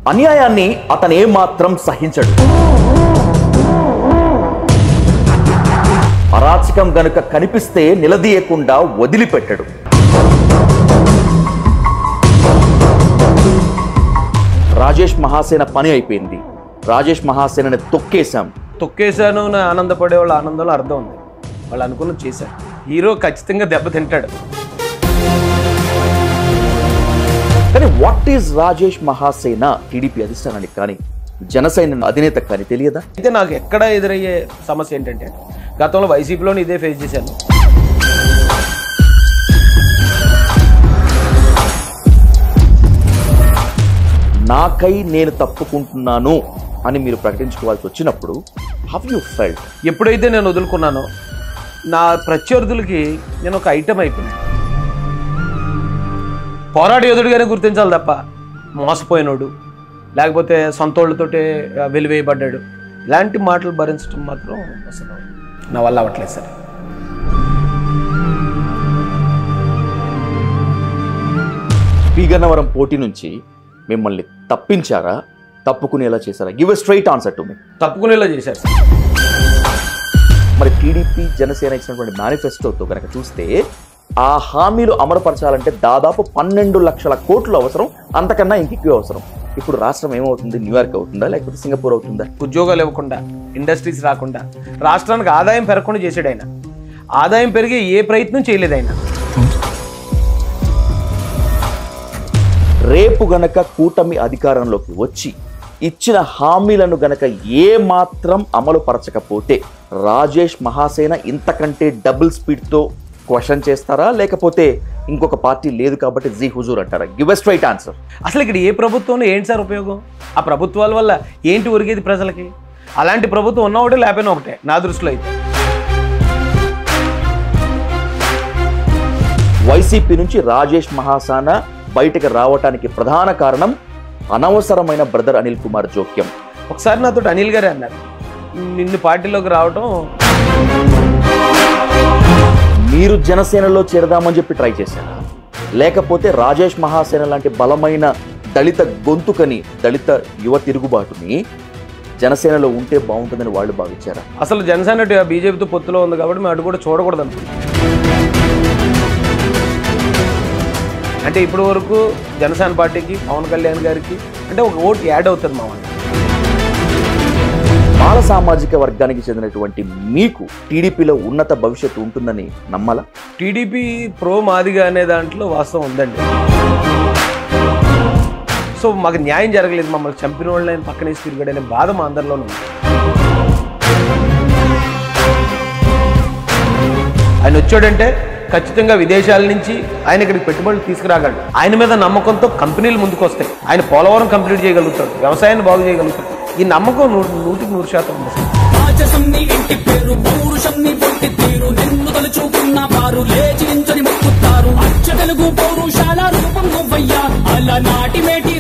అన్యాయాన్ని అతనేమాత్రం సహించడు. అరాచకం గనుక కనిపిస్తే నిలదీయకుండా వదిలిపెట్టడు. రాజేష్ మహాసేన పని అయిపోయింది. రాజేష్ మహాసేనని తొక్కేశాను అని ఆనందపడే వాళ్ళ ఆనందంలో అర్థం ఉంది. వాళ్ళు అనుకున్నది చేశారు. హీరో ఖచ్చితంగా దెబ్బతింటాడు. కానీ what is Rajesh Mahasena TDP అధిష్టానానికి కానీ జనసేన అధినేత కానీ తెలియదా? అయితే నాకు ఎక్కడ ఎదురయ్యే సమస్య ఏంటంటే గతంలో వైసీపీలోని ఇదే ఫేస్ చేశాను. నాకై నేను తప్పుకుంటున్నాను అని మీరు ప్రకటించుకోవాల్సి వచ్చినప్పుడు హౌ యు ఫెల్ట్? ఎప్పుడైతే నేను వదులుకున్నానో నా ప్రత్యర్థులకి నేను ఒక ఐటమ్ అయిపోయినాను. పోరాట యోధుడిగానే గుర్తించాలి తప్ప మోసపోయినోడు లేకపోతే సొంతోళ్ళతోటే వెలివేయబడ్డాడు ఇలాంటి మాటలు భరించడం మాత్రం అసలు నా వల్ల అవ్వట్లేదు సార్. పీగన్నవరం పోటీ నుంచి మిమ్మల్ని తప్పించారా, తప్పుకునేలా చేశారా? Give a straight answer to me. తప్పుకునేలా చేశారు సార్. మరి టీడీపీ జనసేన ఇచ్చినటువంటి మేనిఫెస్టోతో కనుక చూస్తే ఆ హామీలు అమలుపరచాలంటే దాదాపు 12 లక్షల కోట్లు అవసరం, అంతకన్నా ఇంకెక్కువ అవసరం. ఇప్పుడు రాష్ట్రం ఏమవుతుంది? న్యూయార్క్ అవుతుందా లేకపోతే సింగపూర్ అవుతుందా? ఉద్యోగాలు ఇవ్వకుండా, ఇండస్ట్రీస్ రాకుండా, రాష్ట్రానికి ఆదాయం పెరగకుండా చేసాడు ఆయన. ఆదాయం పెరిగే ఏ ప్రయత్నం చేయలేదు ఆయన. రేపు గనక కూటమి అధికారంలోకి వచ్చి ఇచ్చిన హామీలను గనక ఏ మాత్రం అమలు పరచకపోతే రాజేష్ మహాసేన ఇంతకంటే డబుల్ స్పీడ్తో క్వశ్చన్ చేస్తారా, లేకపోతే ఇంకొక పార్టీ లేదు కాబట్టి జీ హుజూర్ అంటారా? Give a straight answer. అసలు ఇక్కడ ఏ ప్రభుత్వంలో ఏంటి సార్ ఉపయోగం? ఆ ప్రభుత్వాల వల్ల ఏంటి ఒరిగేది ప్రజలకి? అలాంటి ప్రభుత్వం ఉన్న ఒకటే లేకపోయినా ఒకటే నా దృష్టిలో అయితే. వైసీపీ నుంచి రాజేష్ మహాసేన బయటకు రావటానికి ప్రధాన కారణం అనవసరమైన బ్రదర్ అనిల్ కుమార్ జోక్యం. ఒకసారి నాతో అనిల్ గారే అన్నారు, నిన్ను పార్టీలోకి రావటం మీరు జనసేనలో చేరదామని చెప్పి ట్రై చేశారా, లేకపోతే రాజేష్ మహాసేన లాంటి బలమైన దళిత గొంతుకని, దళిత యువ తిరుగుబాటుని జనసేనలో ఉంటే బాగుంటుందని వాళ్ళు భావించారా? అసలు జనసేన బీజేపీతో పొత్తులో ఉంది కాబట్టి మేము అటు కూడా చూడకూడదు అనుకుంటున్నాం. అంటే ఇప్పటి వరకు జనసేన పార్టీకి, పవన్ కళ్యాణ్ గారికి అంటే ఒక ఓటు యాడ్ అవుతుంది మా వాళ్ళు. బాల సామాజిక వర్గానికి చెందినటువంటి మీకు టీడీపీలో ఉన్నత భవిష్యత్తు ఉంటుందని నమ్మాలా? టీడీపీ ప్రో మాదిగా అనే దాంట్లో వాస్తవం ఉందండి. సో మాకు న్యాయం జరగలేదు, మమ్మల్ని చంపిన వాళ్ళని పక్కనేసి తిరిగాడనే బాధ మా అందరిలోనూ ఉంది. ఆయన వచ్చాడంటే ఖచ్చితంగా విదేశాల నుంచి ఆయన ఇక్కడికి పెట్టుబడులు తీసుకురాగలడు. ఆయన మీద నమ్మకంతో కంపెనీలు ముందుకు వస్తాయి. ఆయన పోలవరం కంప్లీట్ చేయగలుగుతాడు, వ్యవసాయాన్ని బాగు చేయగలుగుతాడు. ఈ నమ్మకం 100% ఉంది. తెలుగు పౌరుషాల రూపం నువ్వయ్యా అలనాటి మేటి